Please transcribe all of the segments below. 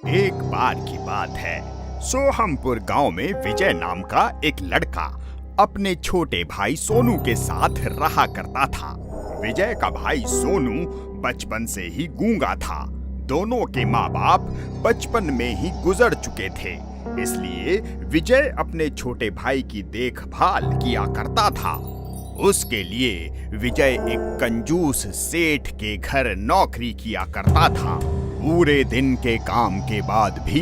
एक बार की बात है, सोहमपुर गांव में विजय नाम का एक लड़का अपने छोटे भाई सोनू के साथ रहा करता था। विजय का भाई सोनू बचपन से ही गूंगा था। दोनों के माँ बाप बचपन में ही गुजर चुके थे, इसलिए विजय अपने छोटे भाई की देखभाल किया करता था। उसके लिए विजय एक कंजूस सेठ के घर नौकरी किया करता था। पूरे दिन के काम के बाद भी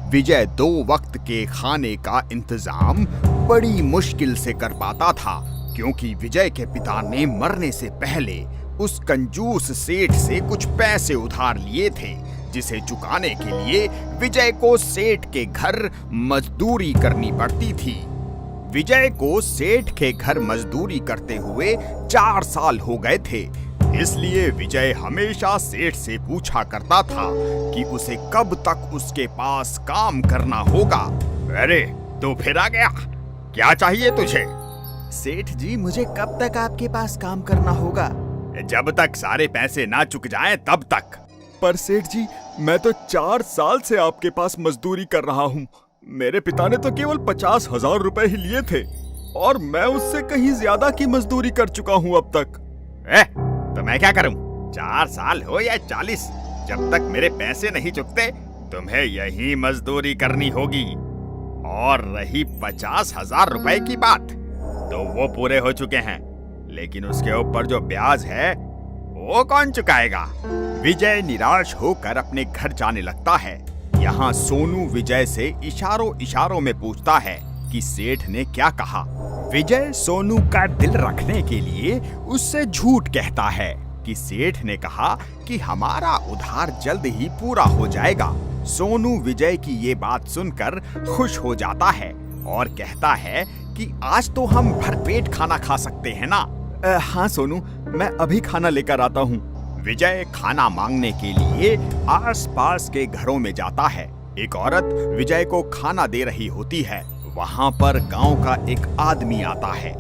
विजय 2 वक्त के खाने का इंतजाम बड़ी मुश्किल से कर पाता था, क्योंकि विजय के पिता ने मरने से पहले उस कंजूस सेठ से कुछ पैसे उधार लिए थे, जिसे चुकाने के लिए विजय को सेठ के घर मजदूरी करनी पड़ती थी। विजय को सेठ के घर मजदूरी करते हुए 4 साल हो गए थे, इसलिए विजय हमेशा सेठ से पूछा करता था कि उसे कब तक उसके पास काम करना होगा। अरे तू फिर आ गया, क्या चाहिए तुझे? सेठ जी, मुझे कब तक आपके पास काम करना होगा? जब तक सारे पैसे ना चुक जाएं तब तक। पर सेठ जी, मैं तो 4 साल से आपके पास मजदूरी कर रहा हूँ। मेरे पिता ने तो केवल 50,000 रुपए ही लिए थे और मैं उससे कहीं ज्यादा की मजदूरी कर चुका हूँ अब तक। तो मैं क्या करूं? 4 साल हो या 40, जब तक मेरे पैसे नहीं चुकते तुम्हें यही मजदूरी करनी होगी। और रही 50,000 रुपए की बात, तो वो पूरे हो चुके हैं, लेकिन उसके ऊपर जो ब्याज है वो कौन चुकाएगा? विजय निराश होकर अपने घर जाने लगता है। यहाँ सोनू विजय से इशारों इशारों में पूछता है कि सेठ ने क्या कहा। विजय सोनू का दिल रखने के लिए उससे झूठ कहता है कि सेठ ने कहा कि हमारा उधार जल्द ही पूरा हो जाएगा। सोनू विजय की ये बात सुनकर खुश हो जाता है और कहता है कि आज तो हम भरपेट खाना खा सकते हैं ना? हाँ सोनू, मैं अभी खाना लेकर आता हूँ। विजय खाना मांगने के लिए आसपास के घरों में जाता है। एक औरत विजय को खाना दे रही होती है। वहाँ पर गांव का एक आदमी आता है।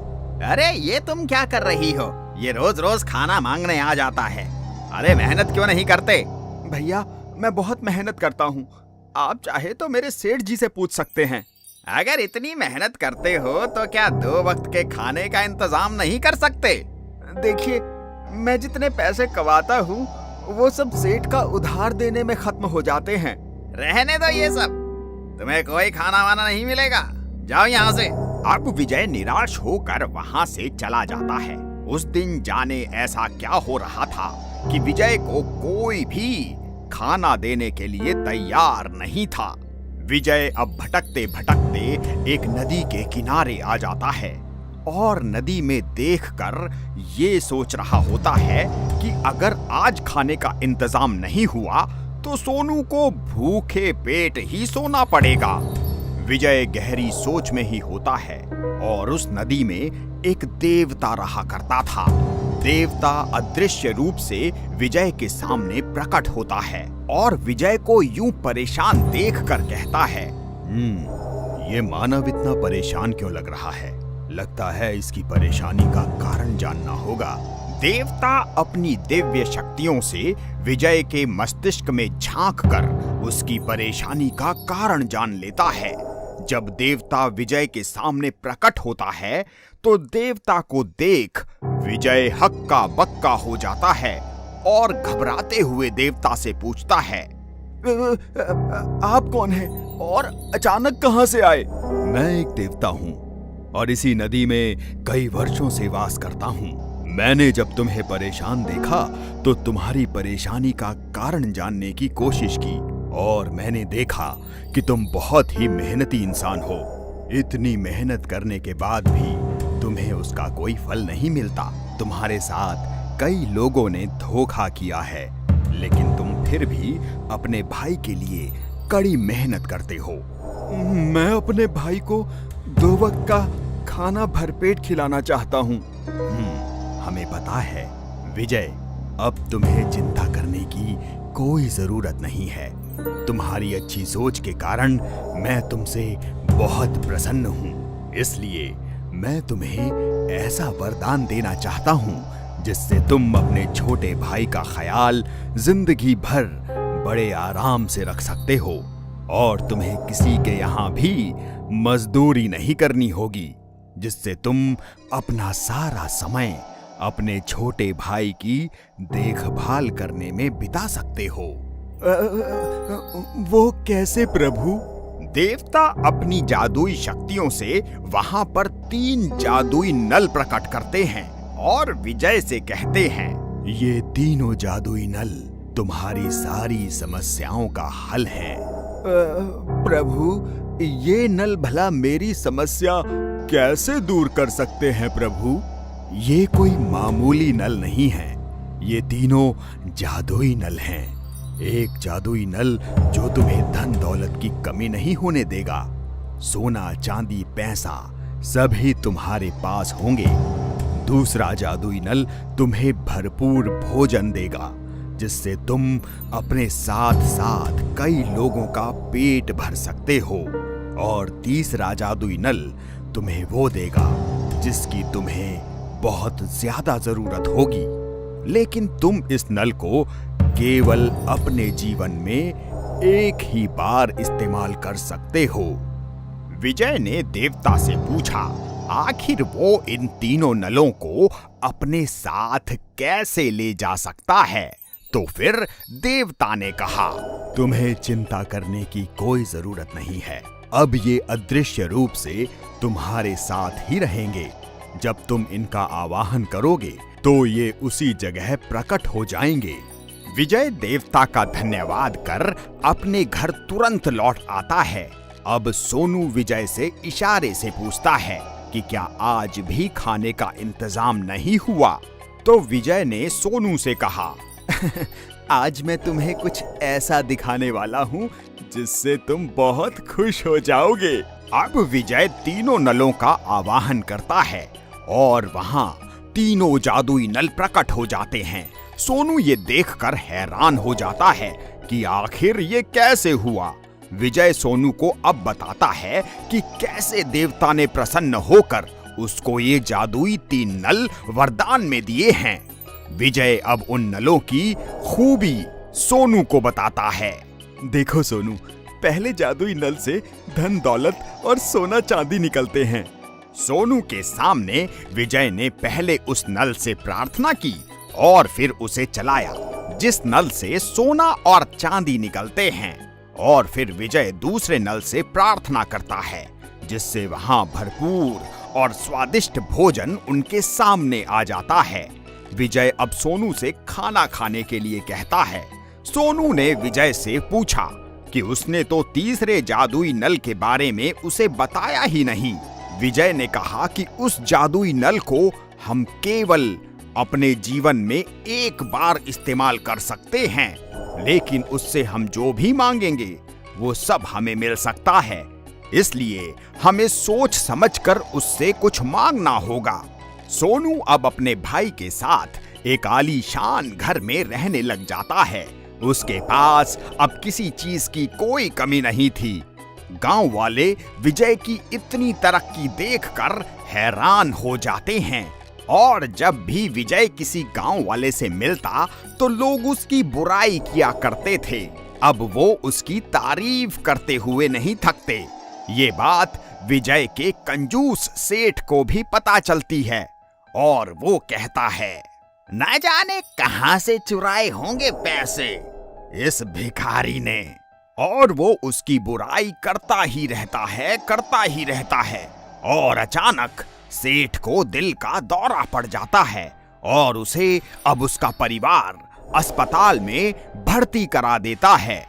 अरे ये तुम क्या कर रही हो? ये रोज रोज खाना मांगने आ जाता है। अरे मेहनत क्यों नहीं करते? भैया, मैं बहुत मेहनत करता हूँ। आप चाहे तो मेरे सेठ जी से पूछ सकते हैं। अगर इतनी मेहनत करते हो तो क्या 2 वक्त के खाने का इंतजाम नहीं कर सकते? देखिए, मैं जितने पैसे कमाता हूँ वो सब सेठ का उधार देने में खत्म हो जाते हैं। रहने दो ये सब, तुम्हें कोई खाना वाना नहीं मिलेगा। जाओ यहाँ से। अब विजय निराश होकर वहाँ से चला जाता है। उस दिन जाने ऐसा क्या हो रहा था कि विजय को कोई भी खाना देने के लिए तैयार नहीं था। विजय अब भटकते भटकते एक नदी के किनारे आ जाता है और नदी में देखकर ये सोच रहा होता है कि अगर आज खाने का इंतजाम नहीं हुआ तो सोनू को भूखे पेट ही सोना पड़ेगा। विजय गहरी सोच में ही होता है और उस नदी में एक देवता रहा करता था। देवता अदृश्य रूप से विजय के सामने प्रकट होता है और विजय को यूं परेशान देखकर कहता है, ये मानव इतना परेशान क्यों लग रहा है? लगता है इसकी परेशानी का कारण जानना होगा। देवता अपनी दिव्य शक्तियों से विजय के मस्तिष्क में झांककर उसकी परेशानी का कारण जान लेता है। जब देवता विजय के सामने प्रकट होता है तो देवता को देख विजय हक्का बक्का हो जाता है और घबराते हुए देवता से पूछता है, आप कौन हैं और अचानक कहां से आए? मैं एक देवता हूं और इसी नदी में कई वर्षों से वास करता हूं। मैंने जब तुम्हें परेशान देखा तो तुम्हारी परेशानी का कारण जानने की कोशिश की और मैंने देखा कि तुम बहुत ही मेहनती इंसान हो। इतनी मेहनत करने के बाद भी तुम्हें उसका कोई फल नहीं मिलता। तुम्हारे साथ कई लोगों ने धोखा किया है, लेकिन तुम फिर भी अपने भाई के लिए कड़ी मेहनत करते हो। मैं अपने भाई को 2 वक्त का खाना भरपेट खिलाना चाहता हूँ। हमें पता है विजय, अब तुम्हें चिंता करने की कोई जरूरत नहीं है। तुम्हारी अच्छी सोच के कारण मैं तुमसे बहुत प्रसन्न हूँ, इसलिए मैं तुम्हें ऐसा वरदान देना चाहता हूँ जिससे तुम अपने छोटे भाई का ख्याल जिंदगी भर बड़े आराम से रख सकते हो और तुम्हें किसी के यहाँ भी मजदूरी नहीं करनी होगी, जिससे तुम अपना सारा समय अपने छोटे भाई की देखभाल करने में बिता सकते हो। वो कैसे प्रभु? देवता अपनी जादुई शक्तियों से वहां पर 3 जादुई नल प्रकट करते हैं और विजय से कहते हैं, ये तीनों जादुई नल तुम्हारी सारी समस्याओं का हल है। प्रभु, ये नल भला मेरी समस्या कैसे दूर कर सकते हैं प्रभु? ये कोई मामूली नल नहीं है, ये तीनों जादुई नल हैं। एक जादुई नल जो तुम्हें धन दौलत की कमी नहीं होने देगा। सोना चांदी पैसा सभी तुम्हारे पास होंगे। दूसरा जादुई नल तुम्हें भरपूर भोजन देगा, जिससे तुम अपने साथ साथ कई लोगों का पेट भर सकते हो। और तीसरा जादुई नल तुम्हें वो देगा जिसकी तुम्हें बहुत ज्यादा जरूरत होगी, लेकिन तुम इस नल को केवल अपने जीवन में एक ही बार इस्तेमाल कर सकते हो। विजय ने देवता से पूछा, आखिर वो इन तीनों नलों को अपने साथ कैसे ले जा सकता है? तो फिर देवता ने कहा, तुम्हें चिंता करने की कोई जरूरत नहीं है। अब ये अदृश्य रूप से तुम्हारे साथ ही रहेंगे। जब तुम इनका आवाहन करोगे तो ये उसी जगह प्रकट हो जाएंगे। विजय देवता का धन्यवाद कर अपने घर तुरंत लौट आता है। अब सोनू विजय से इशारे से पूछता है कि क्या आज भी खाने का इंतजाम नहीं हुआ? तो विजय ने सोनू से कहा, आज मैं तुम्हें कुछ ऐसा दिखाने वाला हूँ जिससे तुम बहुत खुश हो जाओगे। अब विजय तीनों नलों का आवाहन करता है और वहां तीनों जादुई नल प्रकट हो जाते हैं। सोनू ये देखकर हैरान हो जाता है कि आखिर ये कैसे हुआ। विजय सोनू को अब बताता है कि कैसे देवता ने प्रसन्न होकर उसको ये जादुई 3 नल वरदान में दिए हैं। विजय अब उन नलों की खूबी सोनू को बताता है। देखो सोनू, पहले जादुई नल से धन दौलत और सोना चांदी निकलते हैं। सोनू के सामने विजय ने पहले उस नल से प्रार्थना की और फिर उसे चलाया, जिस नल से सोना और चांदी निकलते हैं। और फिर विजय दूसरे नल से प्रार्थना करता है, जिससे वहां भरपूर और स्वादिष्ट भोजन उनके सामने आ जाता है। विजय अब सोनू से खाना खाने के लिए कहता है। सोनू ने विजय से पूछा कि उसने तो तीसरे जादुई नल के बारे में उसे बताया ही नहीं। विजय ने कहा कि उस जादुई नल को हम केवल अपने जीवन में एक बार इस्तेमाल कर सकते हैं, लेकिन उससे हम जो भी मांगेंगे वो सब हमें मिल सकता है। इसलिए हमें सोच समझकर उससे कुछ मांगना होगा। सोनू अब अपने भाई के साथ एक आलीशान घर में रहने लग जाता है। उसके पास अब किसी चीज की कोई कमी नहीं थी। गांव वाले विजय की इतनी तरक्की देखकर हैरान हो जाते हैं और जब भी विजय किसी गांव वाले से मिलता तो लोग उसकी बुराई किया करते थे। अब वो उसकी तारीफ करते हुए नहीं थकते। ये बात विजय के कंजूस सेठ को भी पता चलती है और वो कहता है, न जाने कहां से चुराए होंगे पैसे इस भिखारी ने। और वो उसकी बुराई करता ही रहता है और अचानक सेठ को दिल का दौरा पड़ जाता है और उसे अब उसका परिवार अस्पताल में भर्ती करा देता है।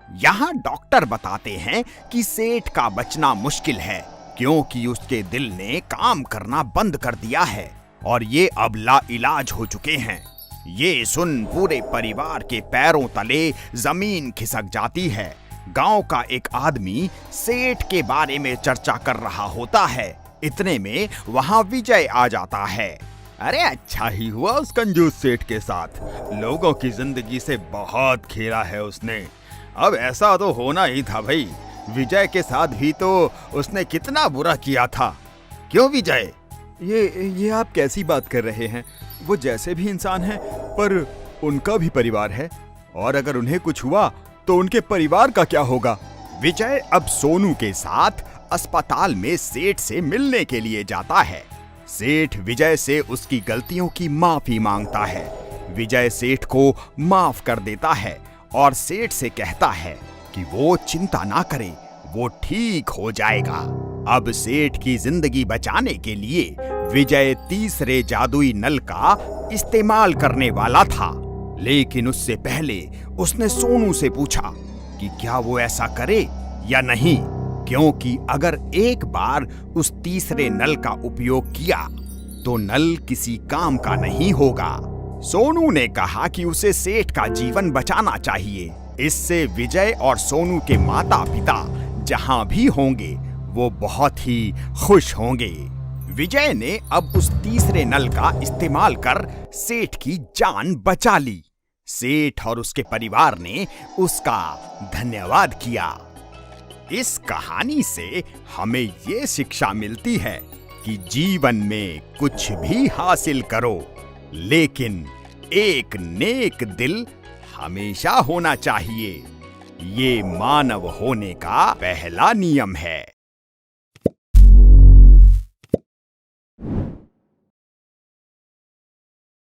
यहाँ डॉक्टर बताते हैं कि सेठ का बचना मुश्किल है, क्योंकि उसके दिल ने काम करना बंद कर दिया है और ये अब लाइलाज हो चुके हैं। ये सुन पूरे परिवार के पैरों तले जमीन खिसक जाती है। गांव का एक आदमी सेठ के बारे में चर्चा कर रहा होता है। इतने में वहां विजय आ जाता है। अरे अच्छा ही हुआ उस कंजूस सेठ के साथ, लोगों की जिंदगी से बहुत खेला है उसने। अब ऐसा तो होना ही था भाई, विजय के साथ भी तो उसने कितना बुरा किया था। क्यों विजय? ये आप कैसी बात कर रहे हैं? वो जैसे भी इंसान हैं, पर उनका भी परिवार है और अगर उन्हें कुछ हुआ तो उनके परिवार का क्या होगा? विजय अब सोनू के साथ अस्पताल में सेठ से मिलने के लिए जाता है। सेठ विजय से उसकी गलतियों की माफी मांगता है। विजय सेठ को माफ कर देता है और सेठ से कहता है कि वो चिंता ना करे, वो ठीक हो जाएगा। अब सेठ की जिंदगी बचाने के लिए विजय तीसरे जादुई नल का इस्तेमाल करने वाला था, लेकिन उससे पहले उसने सोनू से पूछा कि क्या वो ऐसा करे या नहीं, क्योंकि अगर एक बार उस तीसरे नल का उपयोग किया तो नल किसी काम का नहीं होगा। सोनू ने कहा कि उसे सेठ का जीवन बचाना चाहिए। इससे विजय और सोनू के माता पिता जहां भी होंगे वो बहुत ही खुश होंगे। विजय ने अब उस तीसरे नल का इस्तेमाल कर सेठ की जान बचा ली। सेठ और उसके परिवार ने उसका धन्यवाद किया। इस कहानी से हमें ये शिक्षा मिलती है कि जीवन में कुछ भी हासिल करो, लेकिन एक नेक दिल हमेशा होना चाहिए। ये मानव होने का पहला नियम है।